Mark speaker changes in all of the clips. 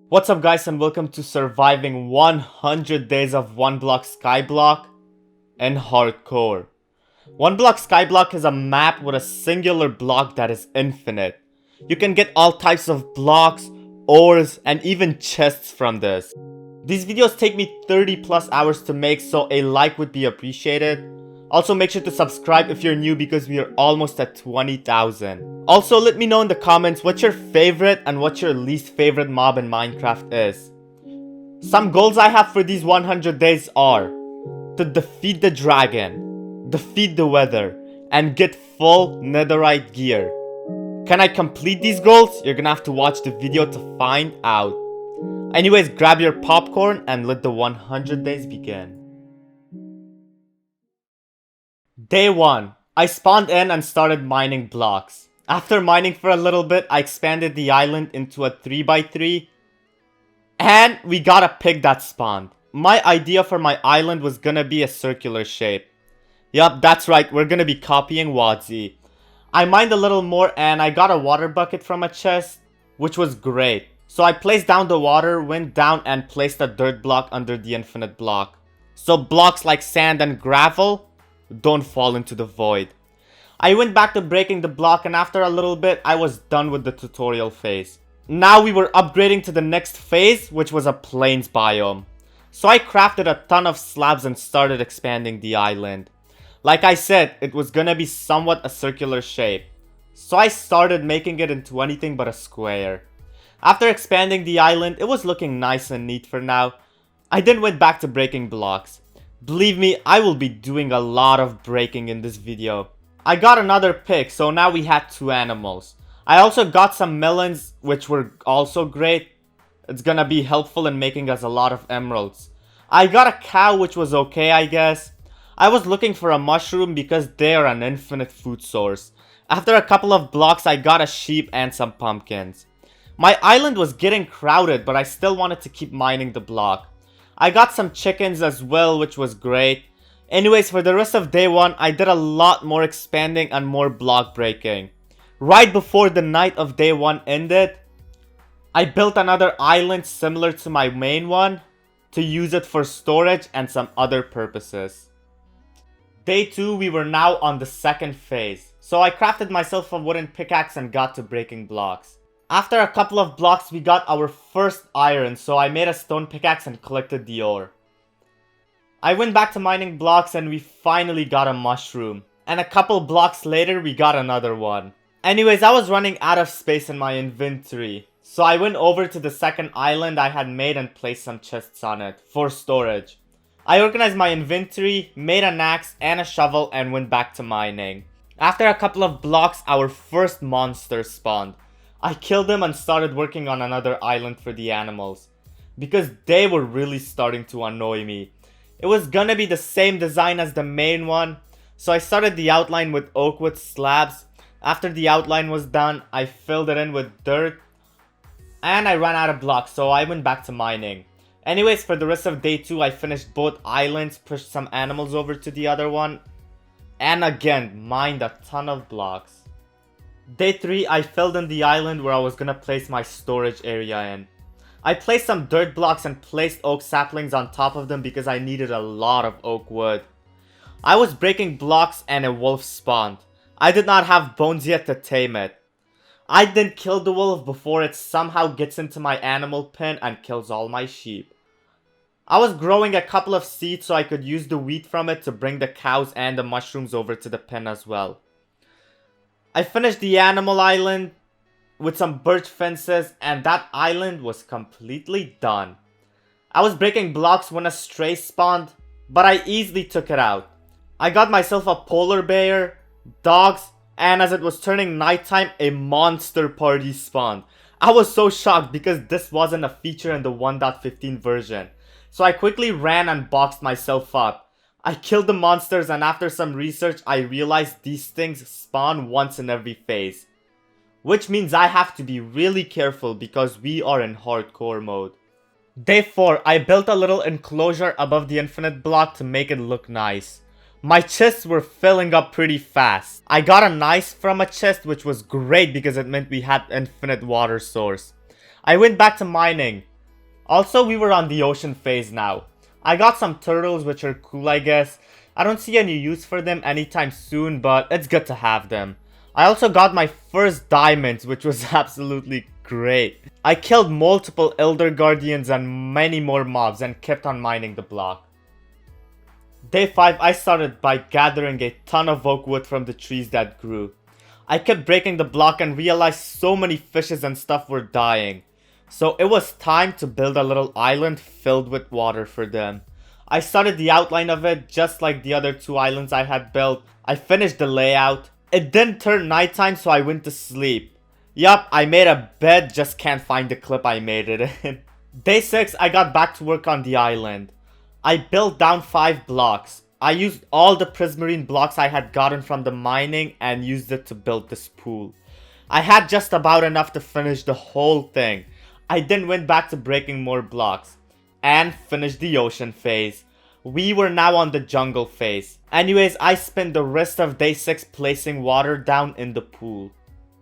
Speaker 1: What's up guys and welcome to surviving 100 days of 1 block Skyblock and hardcore. 1 block Skyblock is a map with a singular block that is infinite. You can get all types of blocks, ores, and even chests from this. These videos take me 30 plus hours to make, so a like would be appreciated. Also make sure to subscribe if you're new because we are almost at 20,000. Also let me know in the comments what your favorite and what your least favorite mob in Minecraft is. Some goals I have for these 100 days are to defeat the dragon, defeat the weather, and get full netherite gear. Can I complete these goals? You're gonna have to watch the video to find out. Anyways, grab your popcorn and let the 100 days begin. Day 1. I spawned in and started mining blocks. After mining for a little bit, I expanded the island into a 3x3. And we got a pig that spawned. My idea for my island was gonna be a circular shape. Yup, that's right, we're gonna be copying Wadzi. I mined a little more and I got a water bucket from a chest, which was great. So I placed down the water, went down and placed a dirt block under the infinite block. So blocks like sand and gravel don't fall into the void. I went back to breaking the block and after a little bit, I was done with the tutorial phase. Now we were upgrading to the next phase, which was a plains biome. So I crafted a ton of slabs and started expanding the island. Like I said, it was gonna be somewhat a circular shape. So I started making it into anything but a square. After expanding the island, it was looking nice and neat for now. I then went back to breaking blocks. Believe me, I will be doing a lot of breaking in this video. I got another pig, so now we had 2 animals. I also got some melons, which were also great. It's gonna be helpful in making us a lot of emeralds. I got a cow, which was okay, I guess. I was looking for a mushroom because they are an infinite food source. After a couple of blocks, I got a sheep and some pumpkins. My island was getting crowded, but I still wanted to keep mining the block. I got some chickens as well, which was great. Anyways, for the rest of day 1, I did a lot more expanding and more block breaking. Right before the night of day 1 ended, I built another island similar to my main one to use it for storage and some other purposes. Day 2, we were now on the second phase. So I crafted myself a wooden pickaxe and got to breaking blocks. After a couple of blocks, we got our first iron, so I made a stone pickaxe and collected the ore. I went back to mining blocks and we finally got a mushroom. And a couple blocks later, we got another one. Anyways, I was running out of space in my inventory. So I went over to the second island I had made and placed some chests on it for storage. I organized my inventory, made an axe and a shovel and went back to mining. After a couple of blocks, our first monster spawned. I killed them and started working on another island for the animals, because they were really starting to annoy me. It was gonna be the same design as the main one, so I started the outline with oak wood slabs. After the outline was done, I filled it in with dirt, and I ran out of blocks, so I went back to mining. Anyways, for the rest of day 2, I finished both islands, pushed some animals over to the other one, and again, mined a ton of blocks. Day 3, I filled in the island where I was gonna place my storage area in. I placed some dirt blocks and placed oak saplings on top of them because I needed a lot of oak wood. I was breaking blocks and a wolf spawned. I did not have bones yet to tame it. I then killed the wolf before it somehow gets into my animal pen and kills all my sheep. I was growing a couple of seeds so I could use the wheat from it to bring the cows and the mushrooms over to the pen as well. I finished the animal island with some birch fences and that island was completely done. I was breaking blocks when a stray spawned, but I easily took it out. I got myself a polar bear, dogs, and as it was turning nighttime, a monster party spawned. I was so shocked because this wasn't a feature in the 1.15 version. So I quickly ran and boxed myself up. I killed the monsters and after some research, I realized these things spawn once in every phase. Which means I have to be really careful because we are in hardcore mode. Day 4, I built a little enclosure above the infinite block to make it look nice. My chests were filling up pretty fast. I got a knife from a chest which was great because it meant we had infinite water source. I went back to mining. Also, we were on the ocean phase now. I got some turtles, which are cool, I guess. I don't see any use for them anytime soon, but it's good to have them. I also got my first diamonds, which was absolutely great. I killed multiple Elder Guardians and many more mobs and kept on mining the block. Day 5, I started by gathering a ton of oak wood from the trees that grew. I kept breaking the block and realized so many fishes and stuff were dying. So it was time to build a little island filled with water for them. I started the outline of it just like the other 2 islands I had built. I finished the layout. It didn't turn nighttime, so I went to sleep. Yup, I made a bed, just can't find the clip I made it in. Day 6, I got back to work on the island. I built down 5 blocks. I used all the prismarine blocks I had gotten from the mining and used it to build this pool. I had just about enough to finish the whole thing. I then went back to breaking more blocks and finished the ocean phase. We were now on the jungle phase. Anyways, I spent the rest of day 6 placing water down in the pool.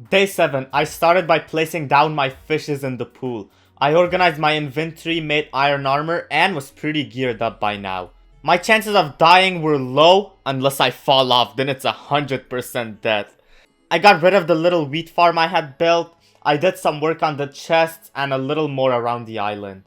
Speaker 1: Day 7, I started by placing down my fishes in the pool. I organized my inventory, made iron armor, and was pretty geared up by now. My chances of dying were low, unless I fall off, then it's 100% death. I got rid of the little wheat farm I had built. I did some work on the chests and a little more around the island.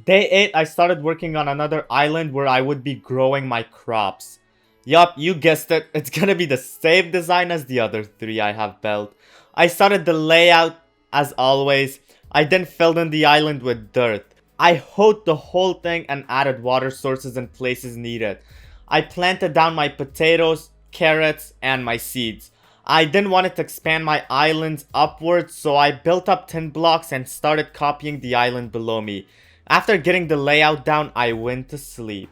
Speaker 1: Day 8, I started working on another island where I would be growing my crops. Yup, you guessed it, it's gonna be the same design as the other 3 I have built. I started the layout as always. I then filled in the island with dirt. I hoed the whole thing and added water sources in places needed. I planted down my potatoes, carrots, and my seeds. I then wanted to expand my islands upwards, so I built up 10 blocks and started copying the island below me. After getting the layout down, I went to sleep.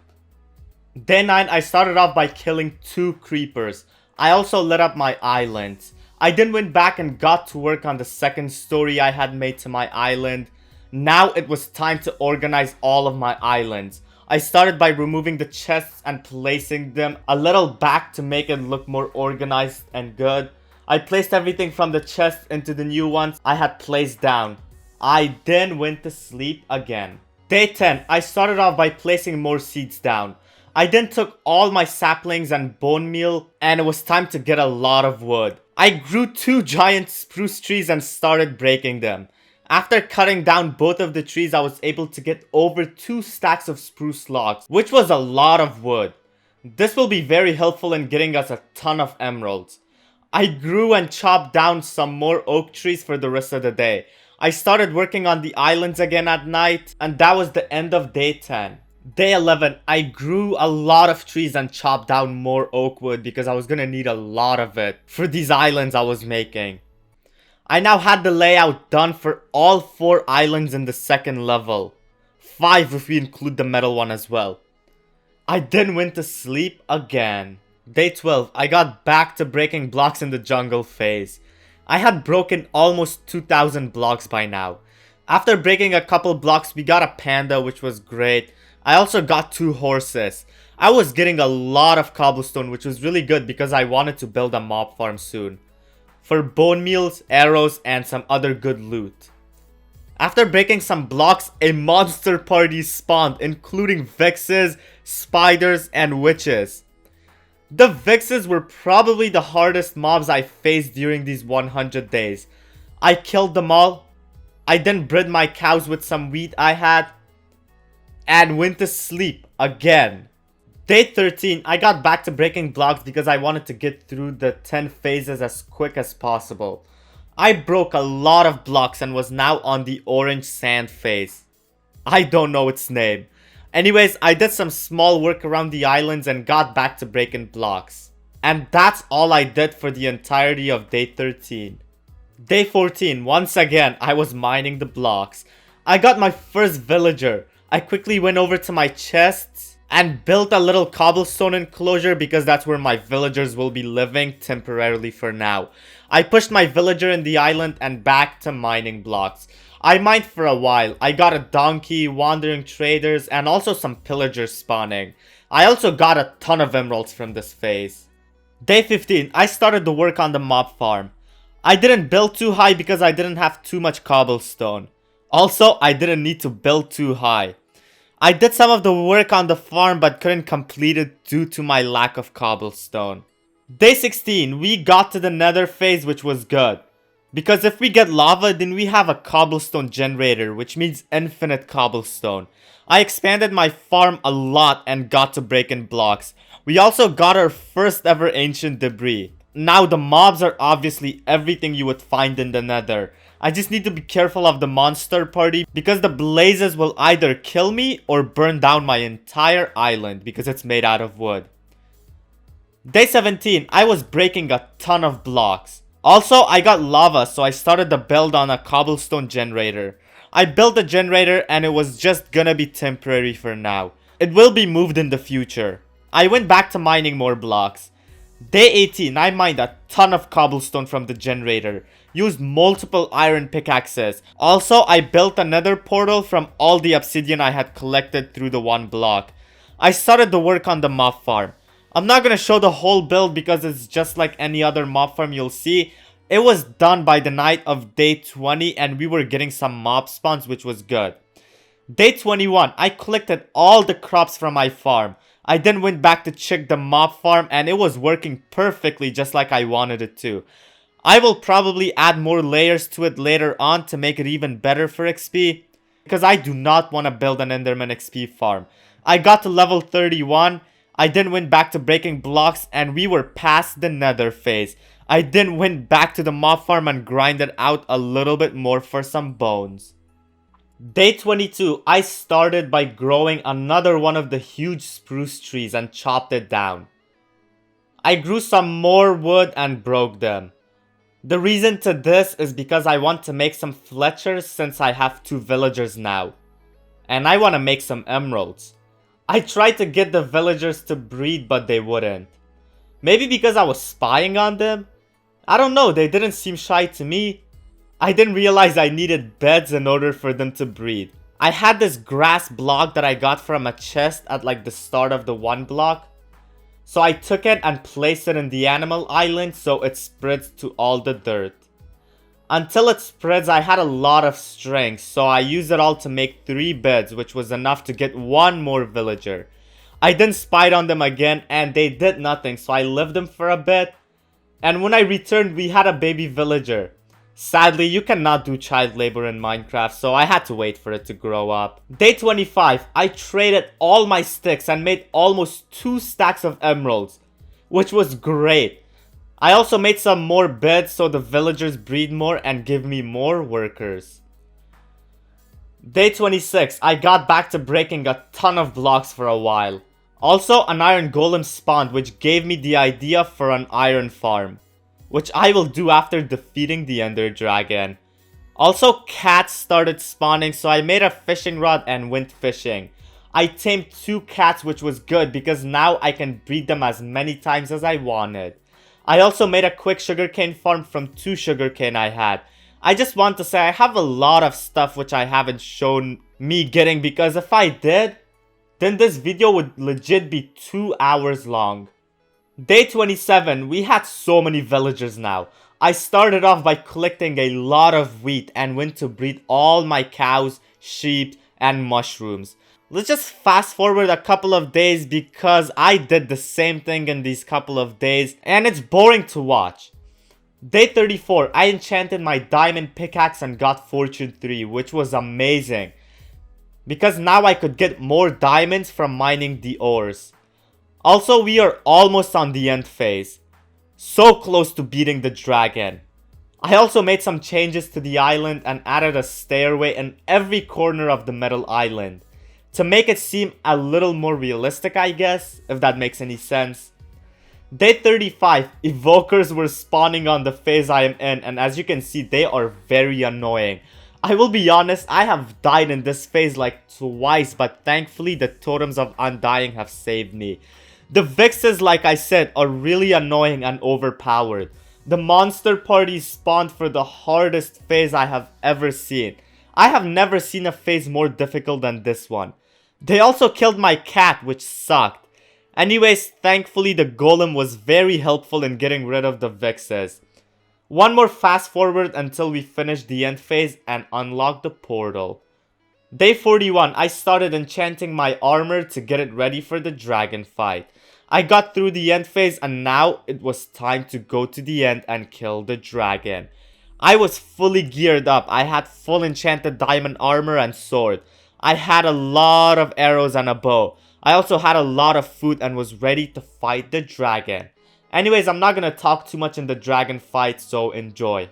Speaker 1: Day 9, I started off by killing 2 creepers. I also lit up my islands. I then went back and got to work on the second story I had made to my island. Now it was time to organize all of my islands. I started by removing the chests and placing them a little back to make it look more organized and good. I placed everything from the chests into the new ones I had placed down. I then went to sleep again. Day 10, I started off by placing more seeds down. I then took all my saplings and bone meal and it was time to get a lot of wood. I grew 2 giant spruce trees and started breaking them. After cutting down both of the trees, I was able to get over 2 stacks of spruce logs, which was a lot of wood. This will be very helpful in getting us a ton of emeralds. I grew and chopped down some more oak trees for the rest of the day. I started working on the islands again at night, and that was the end of day 10. Day 11, I grew a lot of trees and chopped down more oak wood because I was gonna need a lot of it for these islands I was making. I now had the layout done for all 4 islands in the second level. 5 if we include the metal one as well. I then went to sleep again. Day 12, I got back to breaking blocks in the jungle phase. I had broken almost 2,000 blocks by now. After breaking a couple blocks, we got a panda, which was great. I also got 2 horses. I was getting a lot of cobblestone, which was really good because I wanted to build a mob farm soon. For bone meals, arrows, and some other good loot. After breaking some blocks, a monster party spawned, including vixes, spiders, and witches. The vixes were probably the hardest mobs I faced during these 100 days. I killed them all. I then bred my cows with some wheat I had, and went to sleep again. Day 13, I got back to breaking blocks because I wanted to get through the 10 phases as quick as possible. I broke a lot of blocks and was now on the orange sand phase. I don't know its name. Anyways, I did some small work around the islands and got back to breaking blocks. And that's all I did for the entirety of day 13. Day 14, once again, I was mining the blocks. I got my first villager. I quickly went over to my chests and built a little cobblestone enclosure because that's where my villagers will be living temporarily for now. I pushed my villager in the island and back to mining blocks. I mined for a while. I got a donkey, wandering traders, and also some pillagers spawning. I also got a ton of emeralds from this phase. Day 15, I started the work on the mob farm. I didn't build too high because I didn't have too much cobblestone. Also, I didn't need to build too high. I did some of the work on the farm but couldn't complete it due to my lack of cobblestone. Day 16, we got to the nether phase, which was good. Because if we get lava, then we have a cobblestone generator, which means infinite cobblestone. I expanded my farm a lot and got to breaking blocks. We also got our first ever ancient debris. Now the mobs are obviously everything you would find in the nether. I just need to be careful of the monster party because the blazes will either kill me or burn down my entire island because it's made out of wood. Day 17, I was breaking a ton of blocks. Also, I got lava, so I started the build on a cobblestone generator. I built the generator and it was just gonna be temporary for now. It will be moved in the future. I went back to mining more blocks. Day 18, I mined a ton of cobblestone from the generator. Used multiple iron pickaxes. Also, I built another portal from all the obsidian I had collected through the one block. I started the work on the mob farm. I'm not gonna show the whole build because it's just like any other mob farm you'll see. It was done by the night of day 20 and we were getting some mob spawns, which was good. Day 21, I collected all the crops from my farm. I then went back to check the mob farm and it was working perfectly just like I wanted it to. I will probably add more layers to it later on to make it even better for XP. Because I do not want to build an Enderman XP farm. I got to level 31. I then went back to breaking blocks and we were past the nether phase. I then went back to the mob farm and grinded out a little bit more for some bones. Day 22, I started by growing another one of the huge spruce trees and chopped it down. I grew some more wood and broke them. The reason to this is because I want to make some Fletchers since I have 2 villagers now. And I want to make some emeralds. I tried to get the villagers to breed but they wouldn't. Maybe because I was spying on them? I don't know, they didn't seem shy to me. I didn't realize I needed beds in order for them to breed. I had this grass block that I got from a chest at like the start of the one block. So I took it and placed it in the animal island so it spreads to all the dirt. Until it spreads, I had a lot of strength, so I used it all to make 3 beds, which was enough to get 1 more villager. I then spied on them again and they did nothing, so I left them for a bit. And when I returned, we had a baby villager. Sadly, you cannot do child labor in Minecraft, so I had to wait for it to grow up. Day 25, I traded all my sticks and made almost 2 stacks of emeralds, which was great. I also made some more beds so the villagers breed more and give me more workers. Day 26, I got back to breaking a ton of blocks for a while. Also, an iron golem spawned, which gave me the idea for an iron farm, which I will do after defeating the ender dragon. Also, cats started spawning, so I made a fishing rod and went fishing. I tamed 2 cats, which was good because now I can breed them as many times as I wanted. I also made a quick sugarcane farm from 2 sugarcane I had. I just want to say I have a lot of stuff which I haven't shown me getting because if I did, then this video would legit be 2 hours long. Day 27, we had so many villagers now. I started off by collecting a lot of wheat and went to breed all my cows, sheep, and mushrooms. Let's just fast forward a couple of days because I did the same thing in these couple of days and it's boring to watch. Day 34, I enchanted my diamond pickaxe and got fortune 3, which was amazing. Because now I could get more diamonds from mining the ores. Also, we are almost on the end phase. So close to beating the dragon. I also made some changes to the island and added a stairway in every corner of the metal island. To make it seem a little more realistic, I guess, if that makes any sense. Day 35, evokers were spawning on the phase I am in, and as you can see, they are very annoying. I will be honest, I have died in this phase like twice, but thankfully the totems of undying have saved me. The Vixes, like I said, are really annoying and overpowered. The monster party spawned for the hardest phase I have ever seen. I have never seen a phase more difficult than this one. They also killed my cat, which sucked. Anyways, thankfully the golem was very helpful in getting rid of the Vixes. One more fast forward until we finish the end phase and unlock the portal. Day 41, I started enchanting my armor to get it ready for the dragon fight. I got through the end phase and now it was time to go to the end and kill the dragon. I was fully geared up. I had full enchanted diamond armor and sword. I had a lot of arrows and a bow. I also had a lot of food and was ready to fight the dragon. Anyways, I'm not gonna talk too much in the dragon fight, so enjoy.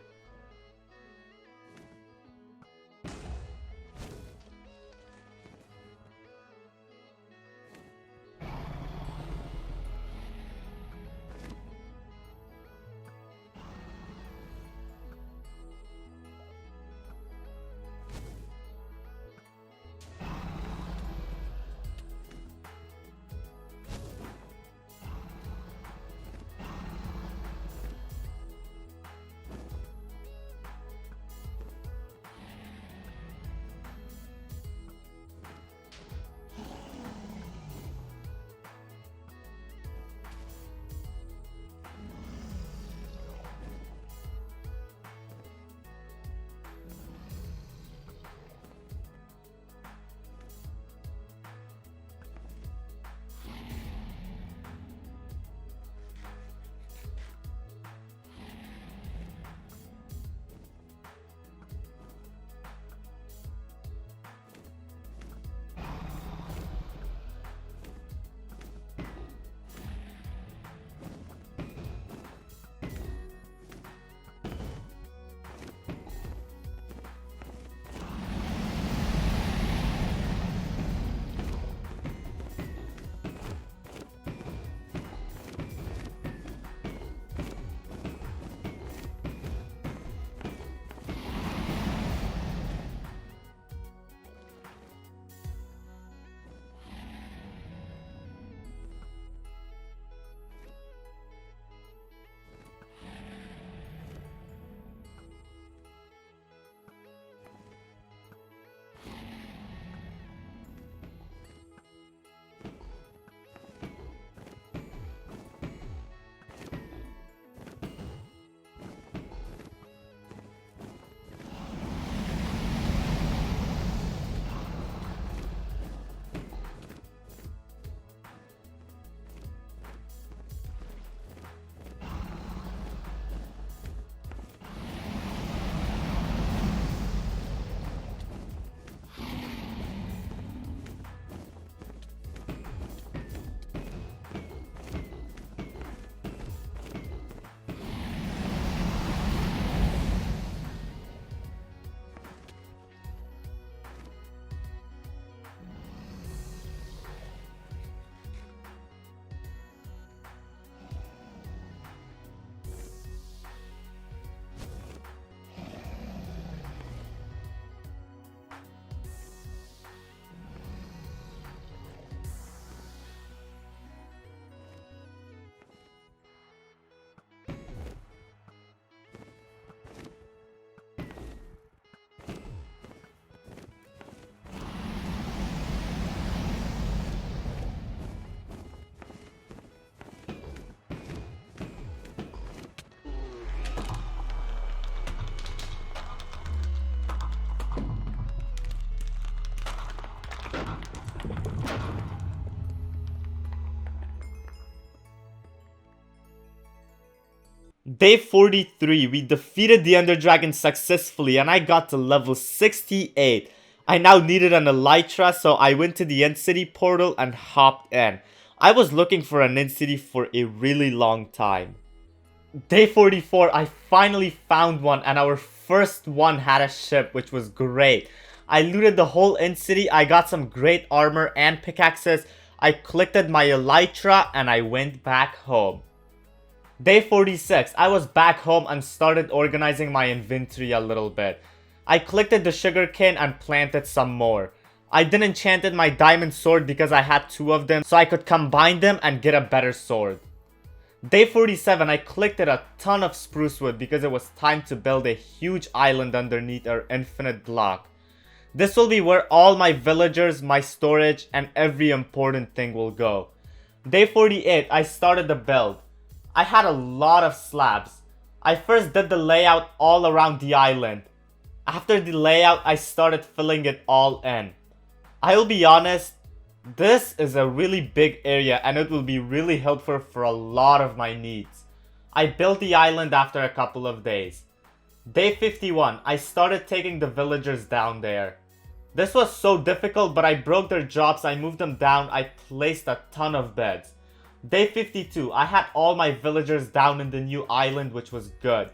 Speaker 1: Day 43, we defeated the Ender Dragon successfully and I got to level 68. I now needed an Elytra, so I went to the End City portal and hopped in. I was looking for an End City for a really long time. Day 44, I finally found one and our first one had a ship, which was great. I looted the whole End City, I got some great armor and pickaxes, I collected my Elytra and I went back home. Day 46, I was back home and started organizing my inventory a little bit. I collected the sugarcane and planted some more. I then enchanted my diamond sword because I had 2 of them so I could combine them and get a better sword. Day 47, I collected a ton of spruce wood because it was time to build a huge island underneath our infinite block. This will be where all my villagers, my storage, and every important thing will go. Day 48, I started the build. I had a lot of slabs. I first did the layout all around the island. After the layout, I started filling it all in. I will be honest, this is a really big area and it will be really helpful for a lot of my needs. I built the island after a couple of days. Day 51, I started taking the villagers down there. This was so difficult, but I broke their jobs, I moved them down, I placed a ton of beds. Day 52, I had all my villagers down in the new island, which was good.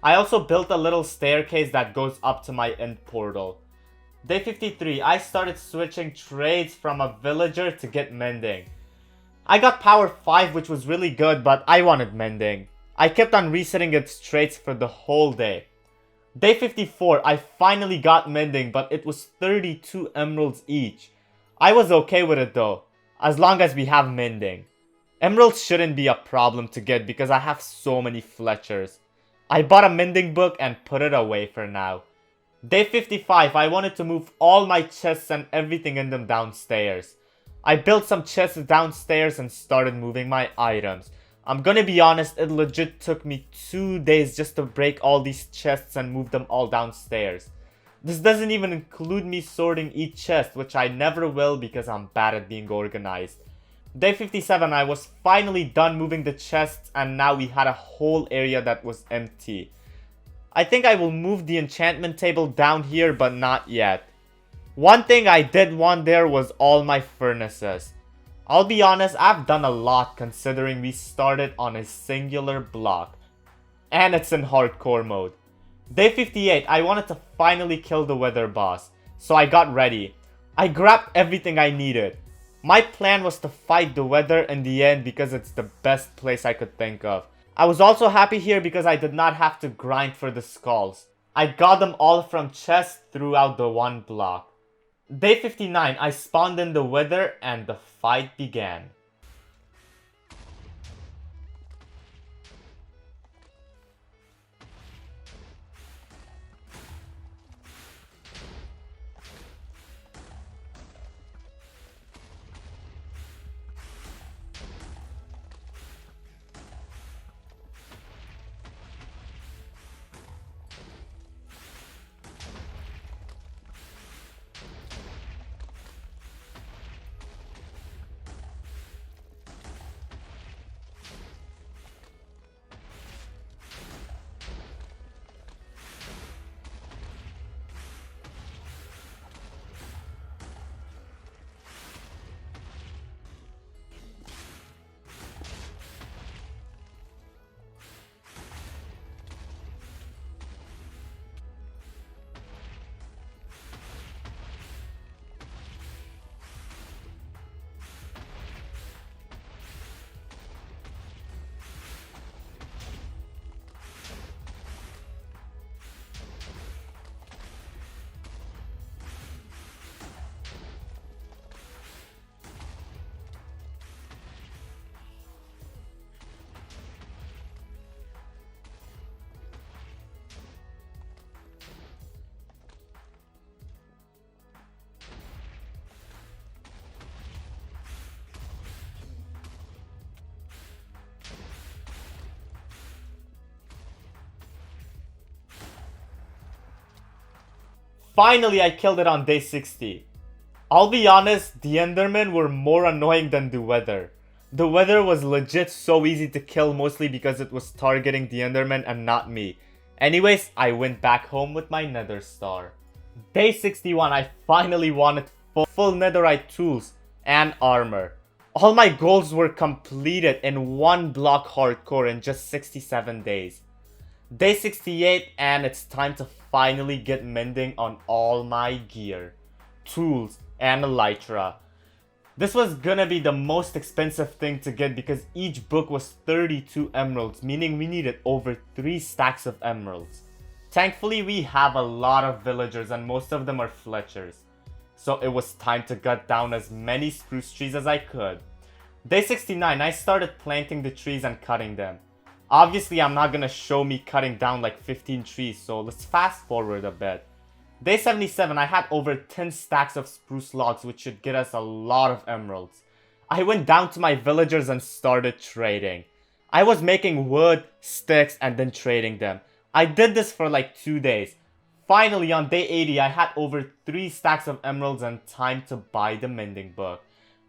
Speaker 1: I also built a little staircase that goes up to my end portal. Day 53, I started switching trades from a villager to get Mending. I got power 5, which was really good, but I wanted Mending. I kept on resetting its traits for the whole day. Day 54, I finally got Mending, but it was 32 emeralds each. I was okay with it though, as long as we have Mending. Emeralds shouldn't be a problem to get because I have so many Fletchers. I bought a Mending book and put it away for now. Day 55, I wanted to move all my chests and everything in them downstairs. I built some chests downstairs and started moving my items. I'm gonna be honest, it legit took me 2 days just to break all these chests and move them all downstairs. This doesn't even include me sorting each chest, which I never will because I'm bad at being organized. Day 57, I was finally done moving the chests and now we had a whole area that was empty. I think I will move the enchantment table down here, but not yet. One thing I did want there was all my furnaces. I'll be honest, I've done a lot considering we started on a singular block. And it's in hardcore mode. Day 58, I wanted to finally kill the weather boss. So I got ready. I grabbed everything I needed. My plan was to fight the weather in the end because it's the best place I could think of. I was also happy here because I did not have to grind for the skulls. I got them all from chests throughout the one block. Day 59, I spawned in the weather and the fight began. Finally, I killed it on day 60. I'll be honest, the Endermen were more annoying than the weather. The weather was legit so easy to kill mostly because it was targeting the Enderman and not me. Anyways, I went back home with my Nether star. Day 61, I finally wanted full netherite tools and armor. All my goals were completed in one block hardcore in just 67 days. Day 68 and it's time to finally get Mending on all my gear, tools and Elytra. This was gonna be the most expensive thing to get because each book was 32 emeralds, meaning we needed over 3 stacks of emeralds. Thankfully we have a lot of villagers and most of them are Fletchers. So it was time to cut down as many spruce trees as I could. Day 69, I started planting the trees and cutting them. Obviously I'm not gonna show me cutting down like 15 trees, so let's fast forward a bit. Day 77, I had over 10 stacks of spruce logs, which should get us a lot of emeralds. I went down to my villagers and started trading. I was making wood, sticks, and then trading them. I did this for like 2 days. Finally, on day 80, I had over 3 stacks of emeralds and time to buy the mending book.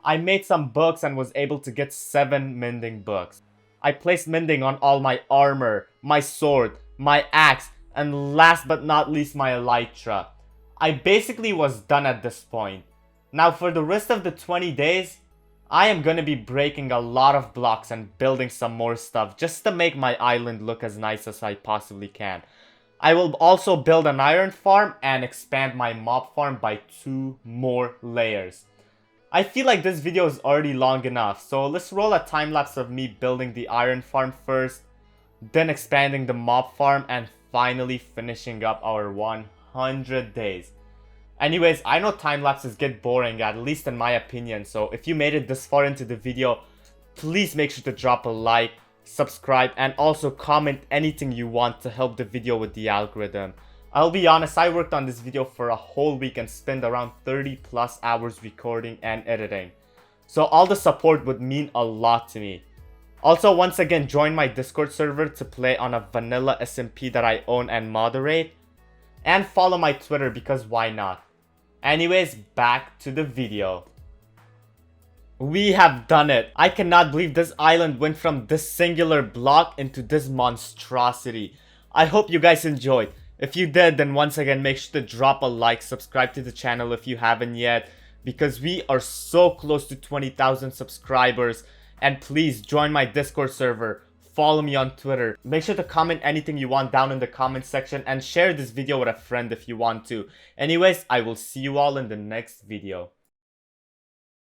Speaker 1: I made some books and was able to get 7 mending books. I placed mending on all my armor, my sword, my axe, and last but not least my elytra. I basically was done at this point. Now for the rest of the 20 days, I am gonna be breaking a lot of blocks and building some more stuff just to make my island look as nice as I possibly can. I will also build an iron farm and expand my mob farm by 2 more layers. I feel like this video is already long enough, so let's roll a time lapse of me building the iron farm first, then expanding the mob farm, and finally finishing up our 100 days. Anyways, I know time lapses get boring, at least in my opinion, so if you made it this far into the video, please make sure to drop a like, subscribe, and also comment anything you want to help the video with the algorithm. I'll be honest, I worked on this video for a whole week and spent around 30 plus hours recording and editing. So all the support would mean a lot to me. Also, once again, join my Discord server to play on a vanilla SMP that I own and moderate. And follow my Twitter because why not? Anyways, back to the video. We have done it. I cannot believe this island went from this singular block into this monstrosity. I hope you guys enjoyed. If you did, then once again, make sure to drop a like, subscribe to the channel if you haven't yet, because we are so close to 20,000 subscribers. And please join my Discord server, follow me on Twitter. Make sure to comment anything you want down in the comment section and share this video with a friend if you want to. Anyways, I will see you all in the next video.